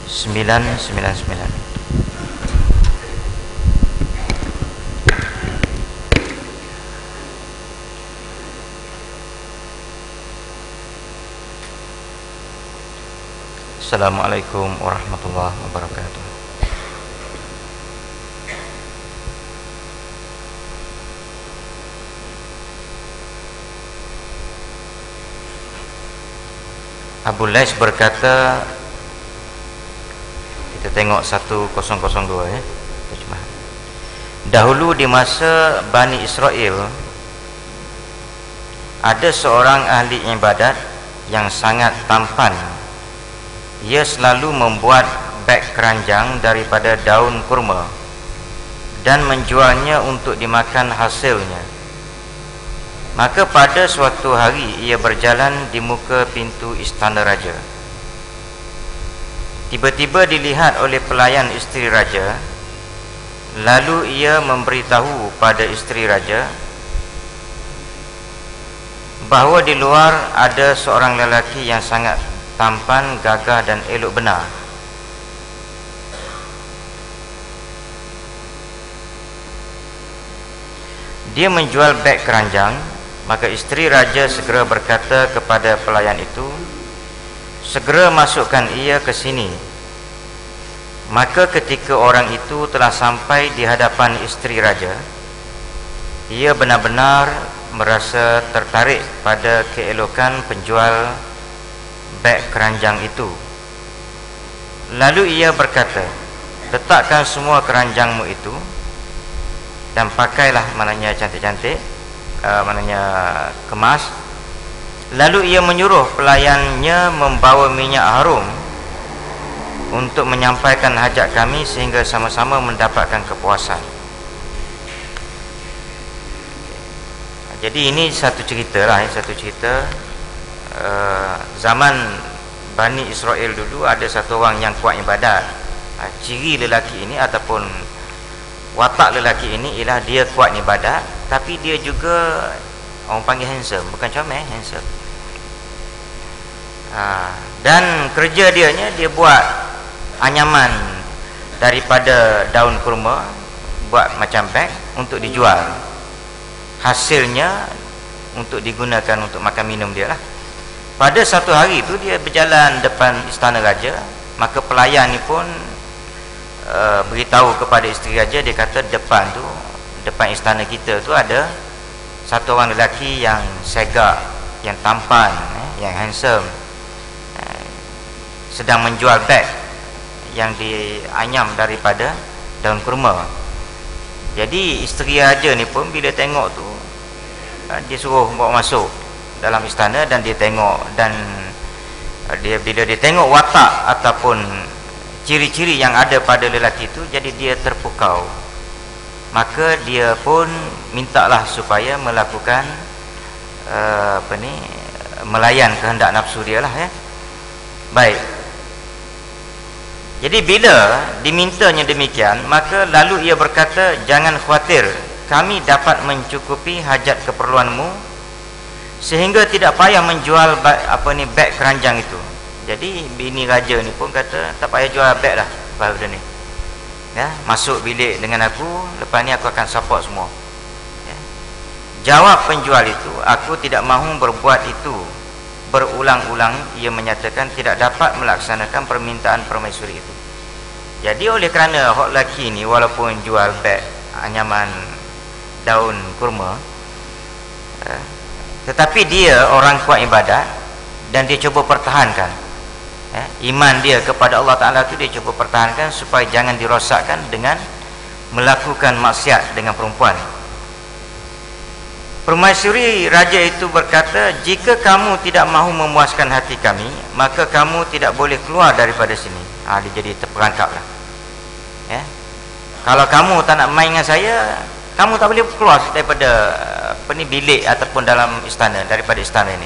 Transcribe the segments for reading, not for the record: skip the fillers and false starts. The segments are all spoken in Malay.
999. Assalamualaikum warahmatullahi wabarakatuh. Abu Lais berkata, kita tengok 1002 ya. Dahulu di masa Bani Israel ada seorang ahli ibadat yang sangat tampan. Ia selalu membuat beg keranjang daripada daun kurma dan menjualnya untuk dimakan hasilnya. Maka pada suatu hari ia berjalan di muka pintu istana raja. Tiba-tiba dilihat oleh pelayan isteri raja. Lalu ia memberitahu pada isteri raja bahawa di luar ada seorang lelaki yang sangat tampan, gagah dan elok benar. Dia menjual beg keranjang. Maka isteri raja segera berkata kepada pelayan itu, segera masukkan ia ke sini. Maka ketika orang itu telah sampai di hadapan isteri raja, ia benar-benar merasa tertarik pada keelokan penjual beg keranjang itu. Lalu ia berkata, letakkan semua keranjangmu itu dan pakailah, maknanya cantik-cantik, maknanya kemas. Lalu ia menyuruh pelayannya membawa minyak harum untuk menyampaikan hajat kami sehingga sama-sama mendapatkan kepuasan. Jadi ini satu cerita lah, satu cerita zaman Bani Israel dulu ada satu orang yang kuat ibadat. Ciri lelaki ini ataupun watak lelaki ini ialah dia kuat ibadat, tapi dia juga orang panggil handsome, bukan comel, handsome. Dan kerja dia buat anyaman daripada daun kurma, buat macam beg untuk dijual. Hasilnya untuk digunakan untuk makan minum dia lah. Pada satu hari itu dia berjalan depan istana raja. Maka pelayan ni pun beritahu kepada isteri raja. Dia kata depan istana kita tu ada satu orang lelaki yang segak, yang tampan, yang handsome, sedang menjual beg yang dianyam daripada daun kurma. Jadi isteri raja ni pun bila tengok tu, dia suruh bawa masuk dalam istana dan dia tengok. Dan bila dia tengok watak ataupun ciri-ciri yang ada pada lelaki itu, jadi dia terpukau. Maka dia pun mintalah supaya melakukan melayan kehendak nafsu dia lah ya. Baik. Jadi bila dimintanya demikian, maka lalu ia berkata, jangan khawatir, kami dapat mencukupi hajat keperluanmu sehingga tidak payah menjual beg keranjang itu. Jadi bini raja ni pun kata, tak payah jual beg lah baru dia ni. Ya, masuk bilik dengan aku, lepas ni aku akan support semua. Ya. Jawab penjual itu, aku tidak mahu berbuat itu. Berulang-ulang ia menyatakan tidak dapat melaksanakan permintaan permaisuri itu. Jadi oleh kerana hok lelaki ni walaupun jual beg anyaman daun kurma, tetapi dia orang kuat ibadat dan dia cuba pertahankan iman dia kepada Allah Ta'ala tu, dia cuba pertahankan supaya jangan dirosakkan dengan melakukan maksiat dengan perempuan. Permaisuri raja itu berkata, jika kamu tidak mahu memuaskan hati kami, maka kamu tidak boleh keluar daripada sini. Dia jadi terperangkap lah ya. Kalau kamu tak nak main dengan saya, kamu tak boleh keluar daripada bilik ataupun dalam istana, daripada istana ini,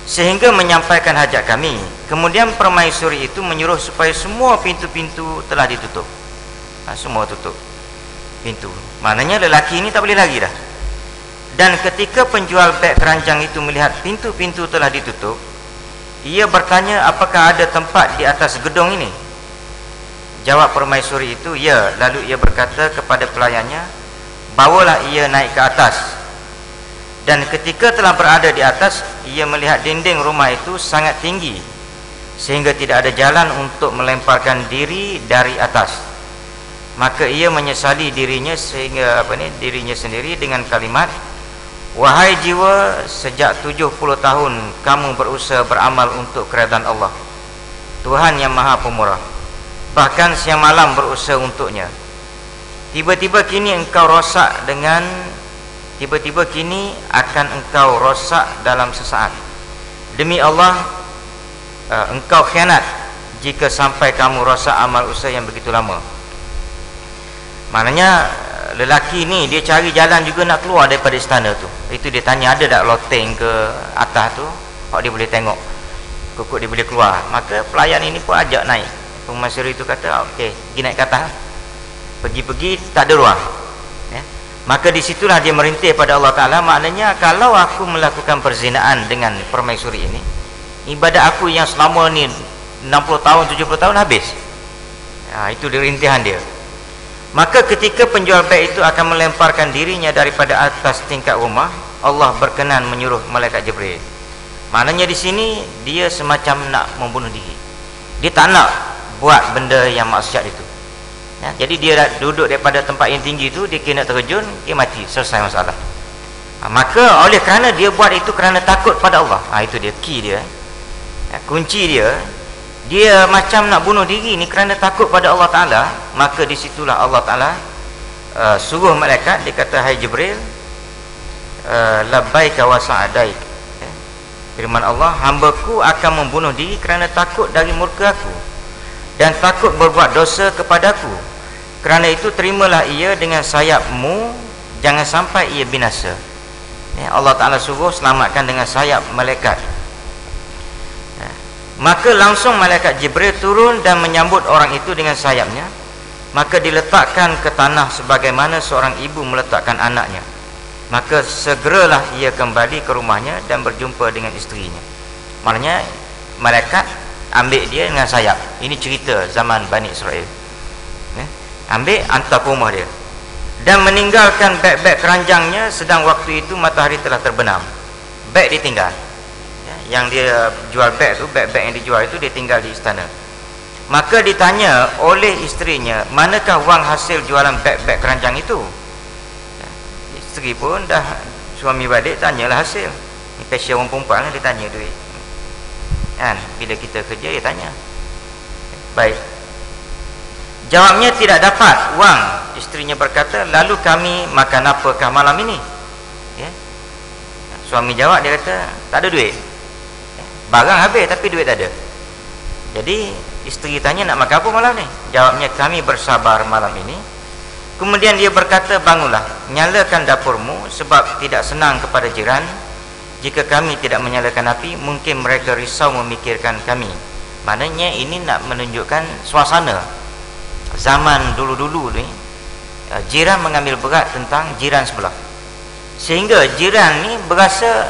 sehingga menyampaikan hajat kami. Kemudian permaisuri itu menyuruh supaya semua pintu-pintu telah ditutup. Semua tutup pintu, maknanya lelaki ini tak boleh lagi dah. Dan ketika penjual beg keranjang itu melihat pintu-pintu telah ditutup, ia bertanya, apakah ada tempat di atas gedung ini? Jawab permaisuri itu, ya. Lalu ia berkata kepada pelayannya, bawalah ia naik ke atas. Dan ketika telah berada di atas, ia melihat dinding rumah itu sangat tinggi sehingga tidak ada jalan untuk melemparkan diri dari atas. Maka ia menyesali dirinya dirinya sendiri dengan kalimat, wahai jiwa, sejak 70 tahun kamu berusaha beramal untuk keredaan Allah, Tuhan yang Maha Pemurah, bahkan siang malam berusaha untuknya. Tiba-tiba kini akan engkau rosak dalam sesaat. Demi Allah, engkau khianat jika sampai kamu rosak amal usaha yang begitu lama. Maknanya lelaki ni dia cari jalan juga nak keluar daripada istana tu. Itu dia tanya, ada tak loteng ke atas tu, kalau dia boleh tengok, kukuk dia boleh keluar. Maka pelayan ini pun ajak naik. Permaisuri itu kata, okey, pergi naik ke atas. Pergi-pergi tak ada ruang, ya. Maka disitulah dia merintih pada Allah Ta'ala. Maknanya kalau aku melakukan perzinaan dengan permaisuri ini, ibadat aku yang selama ni 60 tahun 70 tahun habis. Itu rintihan dia. Maka ketika penjual beg itu akan melemparkan dirinya daripada atas tingkat rumah, Allah berkenan menyuruh malaikat Jibril. Maknanya di sini dia semacam nak membunuh diri. Dia tak nak buat benda yang maksiat itu, ya. Jadi dia duduk daripada tempat yang tinggi itu, dia kena terjun, dia mati, selesai masalah. Maka oleh kerana dia buat itu kerana takut pada Allah, itu dia key dia, ya, kunci dia. Dia macam nak bunuh diri ni kerana takut pada Allah Ta'ala. Maka disitulah Allah Ta'ala suruh malaikat, dia kata, hai Jibril, labbaika wa sa'adaik, ya. Firman Allah, hambaku akan membunuh diri kerana takut dari murka aku dan takut berbuat dosa kepadaku. Kerana itu terimalah ia dengan sayapmu, jangan sampai ia binasa, ya. Allah Ta'ala suruh selamatkan dengan sayap malaikat. Maka langsung malaikat Jibril turun dan menyambut orang itu dengan sayapnya. Maka diletakkan ke tanah sebagaimana seorang ibu meletakkan anaknya. Maka segeralah ia kembali ke rumahnya dan berjumpa dengan isterinya. Maknanya malaikat ambil dia dengan sayap. Ini cerita zaman Bani Israel, ya. Ambil, hantar ke rumah dia dan meninggalkan beg-beg keranjangnya. Sedang waktu itu matahari telah terbenam. Beg ditinggal, yang dia jual beg tu, beg-beg yang dijual itu dia tinggal di istana. Maka ditanya oleh isterinya, manakah wang hasil jualan beg-beg keranjang itu? Isteri pun dah, suami balik, tanyalah hasil. Ini passion orang perempuan kan, dia tanya duit, kan? Bila kita kerja dia tanya. Baik, jawabnya tidak dapat wang. Isterinya berkata, lalu kami makan apakah malam ini, ya? Suami jawab, dia kata tak ada duit. Barang habis tapi duit tak ada. Jadi isteri tanya, nak makan apa malam ni? Jawabnya, kami bersabar malam ini. Kemudian dia berkata, bangunlah, nyalakan dapurmu, sebab tidak senang kepada jiran jika kami tidak menyalakan api. Mungkin mereka risau memikirkan kami. Maknanya ini nak menunjukkan suasana zaman dulu-dulu ni. Jiran mengambil berat tentang jiran sebelah, sehingga jiran ni berasa,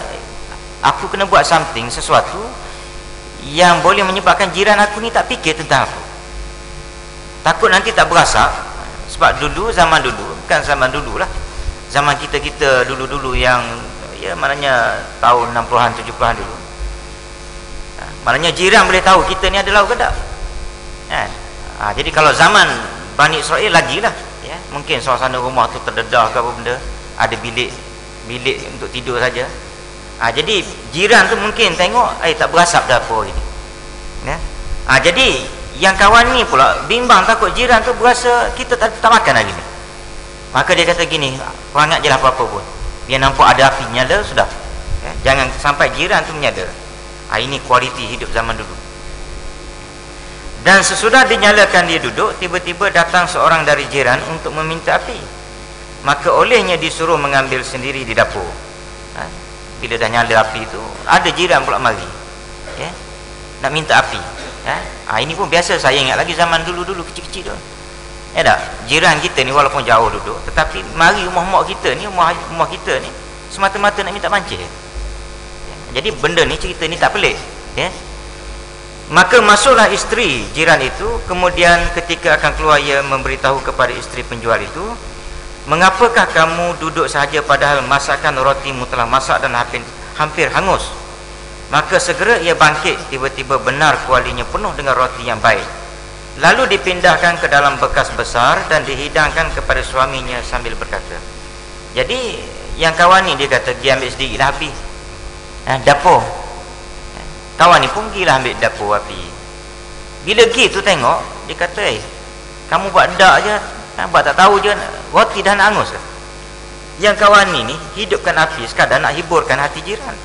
aku kena buat something, sesuatu yang boleh menyebabkan jiran aku ni tak fikir tentang aku. Takut nanti tak berasa. Sebab dulu, zaman dulu, bukan zaman dulu lah, zaman kita dulu-dulu yang, ya, maknanya tahun 60-an 70-an dulu, maknanya jiran boleh tahu kita ni ada lauk ke tak, kan? Jadi kalau zaman Bani Israel lagi lah, ya, mungkin suasana rumah tu terdedah ke apa benda, ada bilik untuk tidur saja. Jadi jiran tu mungkin tengok, tak berasap dapur ini, ya? Jadi yang kawan ni pula bimbang, takut jiran tu berasa kita tak makan hari ni. Maka dia kata gini, perangat je lah apa-apa pun, dia nampak ada api nyala, sudah, ya? Jangan sampai jiran tu menyadar. Ini kualiti hidup zaman dulu. Dan sesudah dinyalakan dia duduk, tiba-tiba datang seorang dari jiran untuk meminta api. Maka olehnya disuruh mengambil sendiri di dapur. Bila dah nyala api itu, ada jiran pula mari, ya, nak minta api, ya. Ini pun biasa, saya ingat lagi zaman dulu-dulu kecil-kecil tu, ya tak? Jiran kita ni walaupun jauh duduk, tetapi mari rumah mak kita ni, rumah kita ni semata-mata nak minta pancing, ya. Jadi benda ni, cerita ni tak pelik, ya. Maka masuklah isteri jiran itu. Kemudian ketika akan keluar, ia memberitahu kepada isteri penjual itu, mengapakah kamu duduk sahaja padahal masakan rotimu telah masak dan hampir hangus? Maka segera ia bangkit. Tiba-tiba benar kualinya penuh dengan roti yang baik. Lalu dipindahkan ke dalam bekas besar dan dihidangkan kepada suaminya sambil berkata. Jadi yang kawan ni dia kata, pergi ambil sedikit lah api, dapur. Kawan ni pun pergilah ambil dapur api. Bila pergi tu tengok, dia kata, kamu buat dak je, buat tak tahu je, roti dah nak hangus. Yang kawan ni hidupkan api sekadar nak hiburkan hati jiran,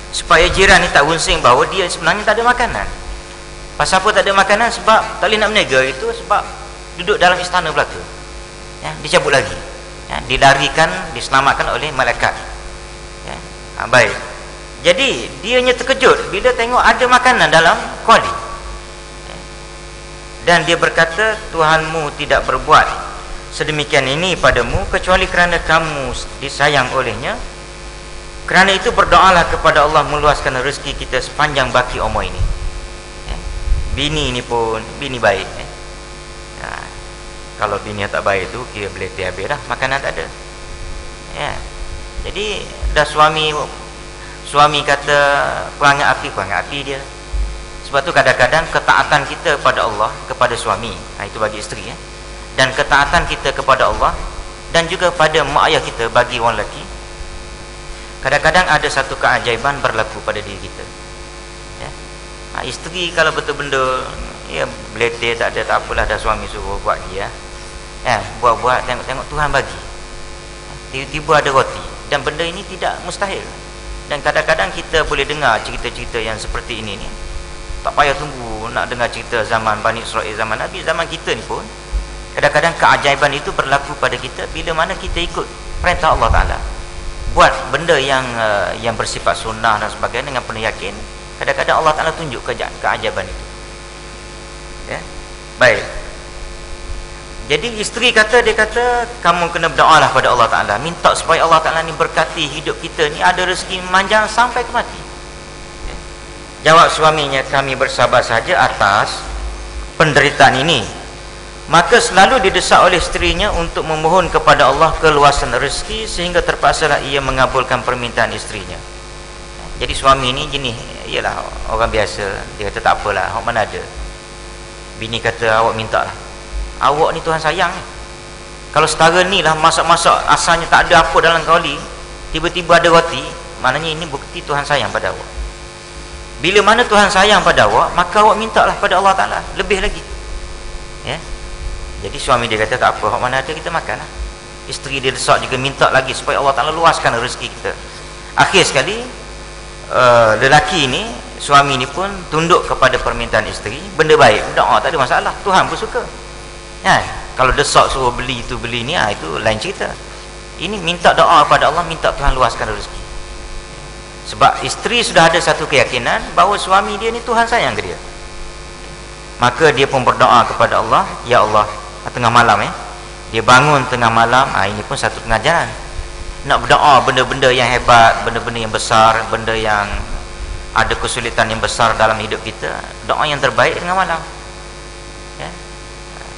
supaya jiran ni tak wunsing bahawa dia sebenarnya tak ada makanan. Pasal apa tak ada makanan? Sebab tak boleh nak berniaga itu, sebab duduk dalam istana belaka. Dicabut lagi, dilarikan, diselamatkan oleh malaikat. Baik. Jadi dianya terkejut bila tengok ada makanan dalam kuali. Dan dia berkata, Tuhanmu tidak berbuat sedemikian ini padamu kecuali kerana kamu disayang olehnya. Kerana itu berdoalah kepada Allah meluaskan rezeki kita sepanjang baki umur ini. Bini ni pun bini baik. Kalau bini yang tak baik tu, kira boleh habis dah, makanan tak ada. Jadi dah suami kata kurangnya api dia. Sebab tu kadang-kadang ketaatan kita kepada Allah, kepada suami, itu bagi isteri, dan ketaatan kita kepada Allah dan juga pada mak ayah kita bagi orang lelaki, kadang-kadang ada satu keajaiban berlaku pada diri kita. Isteri kalau betul benda beletir tak ada, tak apalah, dah suami suruh buat dia, buat-buat, tengok Tuhan bagi, tiba-tiba ada roti. Dan benda ini tidak mustahil. Dan kadang-kadang kita boleh dengar cerita-cerita yang seperti ini ni. Tak payah tunggu nak dengar cerita zaman Bani Israel, zaman Nabi, zaman kita ni pun kadang-kadang keajaiban itu berlaku pada kita bila mana kita ikut perintah Allah Ta'ala, buat benda yang bersifat sunnah dan sebagainya dengan penuh yakin. Kadang-kadang Allah Ta'ala tunjuk keajaiban itu. Baik. Jadi isteri kata, dia kata, kamu kena berdoalah pada Allah Ta'ala, minta supaya Allah Ta'ala ni berkati hidup kita ni, ada rezeki manjang sampai ke mati. Jawab suaminya, kami bersabar saja atas penderitaan ini. Maka selalu didesak oleh isterinya untuk memohon kepada Allah keluasan rezeki, sehingga terpaksalah ia mengabulkan permintaan isterinya. Jadi suami ni jenis, ialah orang biasa, dia kata tak apalah, awak mana ada. Bini kata, awak minta lah, awak ni Tuhan sayang ni. Kalau setara ni lah masak-masak, asalnya tak ada apa dalam kuali, tiba-tiba ada roti, maknanya ini bukti Tuhan sayang pada awak. Bila mana Tuhan sayang pada awak, maka awak minta lah pada Allah Ta'ala lebih lagi. Jadi suami dia kata, tak apa, awak mana ada, kita makan lah. Isteri dia desak juga, minta lagi supaya Allah Ta'ala luaskan rezeki kita. Akhir sekali lelaki ni, suami ni pun tunduk kepada permintaan isteri. Benda baik, doa tak ada masalah, Tuhan pun suka. Kalau desak suruh beli itu beli ni, itu lain cerita. Ini minta doa kepada Allah, minta Tuhan luaskan rezeki. Sebab isteri sudah ada satu keyakinan bahawa suami dia ni Tuhan sayang ke dia. Maka dia pun berdoa kepada Allah, ya Allah, tengah malam dia bangun tengah malam. Ini pun satu pengajaran. Nak berdoa benda-benda yang hebat, benda-benda yang besar, benda yang ada kesulitan yang besar dalam hidup kita, doa yang terbaik tengah malam.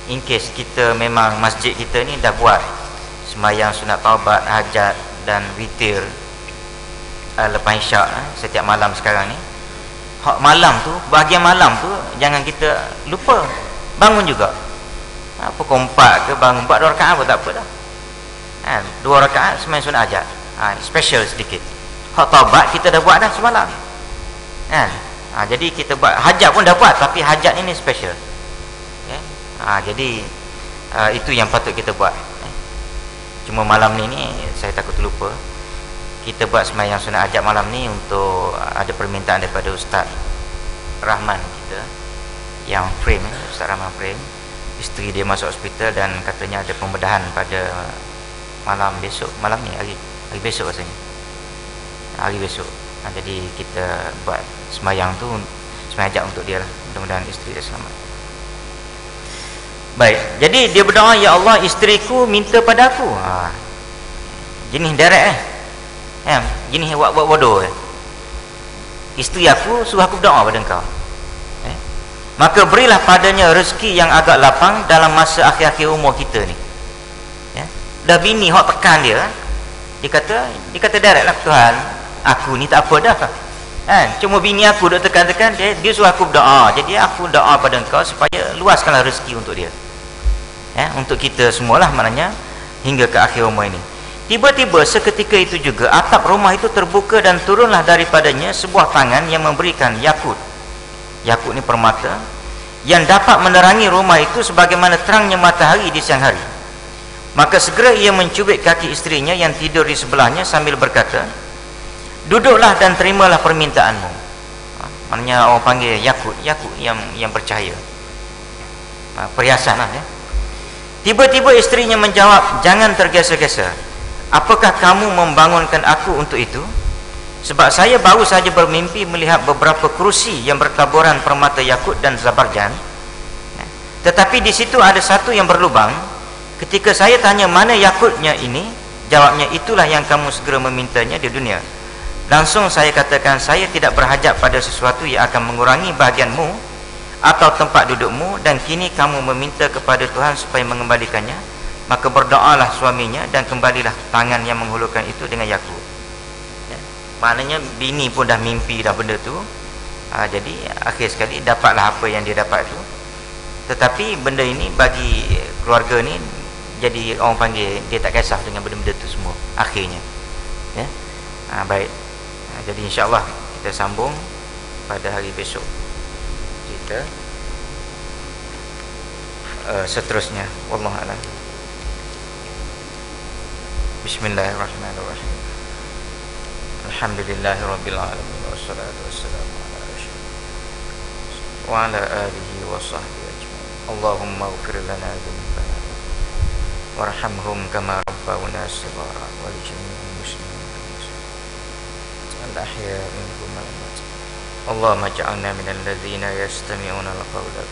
In case kita memang masjid kita ni dah buat sembahyang sunat taubat, hajat dan witir lepas isyak setiap malam sekarang ni, hak malam tu, bahagian malam tu jangan kita lupa bangun juga. Apa kompak ke, bangun buat 2 rakaat pun tak apa dah. 2 rakaat sembahyang sunat hajat, special sedikit. Hak taubat kita dah buat dah semalam. Jadi kita buat hajat pun dah buat, tapi hajat ini special. Jadi itu yang patut kita buat. Cuma malam ni saya takut lupa, kita buat sembahyang sunat hajat malam ni untuk ada permintaan daripada Ustaz Rahman kita yang frame, Ustaz Rahman frame. Isteri dia masuk hospital dan katanya ada pembedahan pada malam besok, malam ni hari besok rasanya, hari besok. Jadi kita buat sembahyang tu, sembahyang hajat untuk dia lah. Mudah-mudahan isteri dia selamat. Baik, jadi dia berdoa, ya Allah, isteriku minta pada aku. Jenis direct jenis buat bodoh. Isteri aku suruh aku berdoa pada engkau. maka berilah padanya rezeki yang agak lapang dalam masa akhir-akhir umur kita ni. Ya. Dah bini hok tekan dia kata direct lah, Tuhan, aku ni tak apa dah kan, cuma bini aku duk tekan-tekan dia suruh aku berdoa, jadi aku doa pada engkau supaya luaskanlah rezeki untuk dia, ya, untuk kita semualah, maknanya hingga ke akhir umur ini. Tiba-tiba seketika itu juga atap rumah itu terbuka dan turunlah daripadanya sebuah tangan yang memberikan yakut. Yakut ni permata yang dapat menerangi rumah itu sebagaimana terangnya matahari di siang hari. Maka segera ia mencubit kaki isterinya yang tidur di sebelahnya sambil berkata, duduklah dan terimalah permintaanmu. Maknanya orang panggil yakut yang bercahaya, perhiasan lah, ya. Tiba-tiba isterinya menjawab, jangan tergesa-gesa. Apakah kamu membangunkan aku untuk itu? Sebab saya baru saja bermimpi melihat beberapa kerusi yang bertaburan permata yakut dan zabarjan, tetapi di situ ada satu yang berlubang. Ketika saya tanya mana yakutnya ini, jawabnya, itulah yang kamu segera memintanya di dunia. Langsung saya katakan, saya tidak berhajat pada sesuatu yang akan mengurangi bahagianmu atau tempat dudukmu, dan kini kamu meminta kepada Tuhan supaya mengembalikannya. Maka berdoalah suaminya dan kembalilah tangan yang menghulurkan itu dengan yakut. Ya. Maknanya bini pun dah mimpi dah benda tu. Jadi akhir sekali dapatlah apa yang dia dapat tu. Tetapi benda ini bagi keluarga ni, jadi orang panggil dia tak kisah dengan benda-benda tu semua akhirnya. Ya. Baik. Jadi insya-Allah kita sambung pada hari besok. Kita seterusnya. Wallahu a'lam. Bismillahirrahmanirrahim. Alhamdulillahirabbil alamin wassalatu wassalamu ala rasulillah wa ala alihi wa sahbihi ajma'in. Allahumma ighfir lana dzunubana warhamhum kama rabbawna shighara wa li jami'il muslimin wal ahya'i minhum wal amwat. Allahumma ij'alna minal ladzina yastami'una al-qawla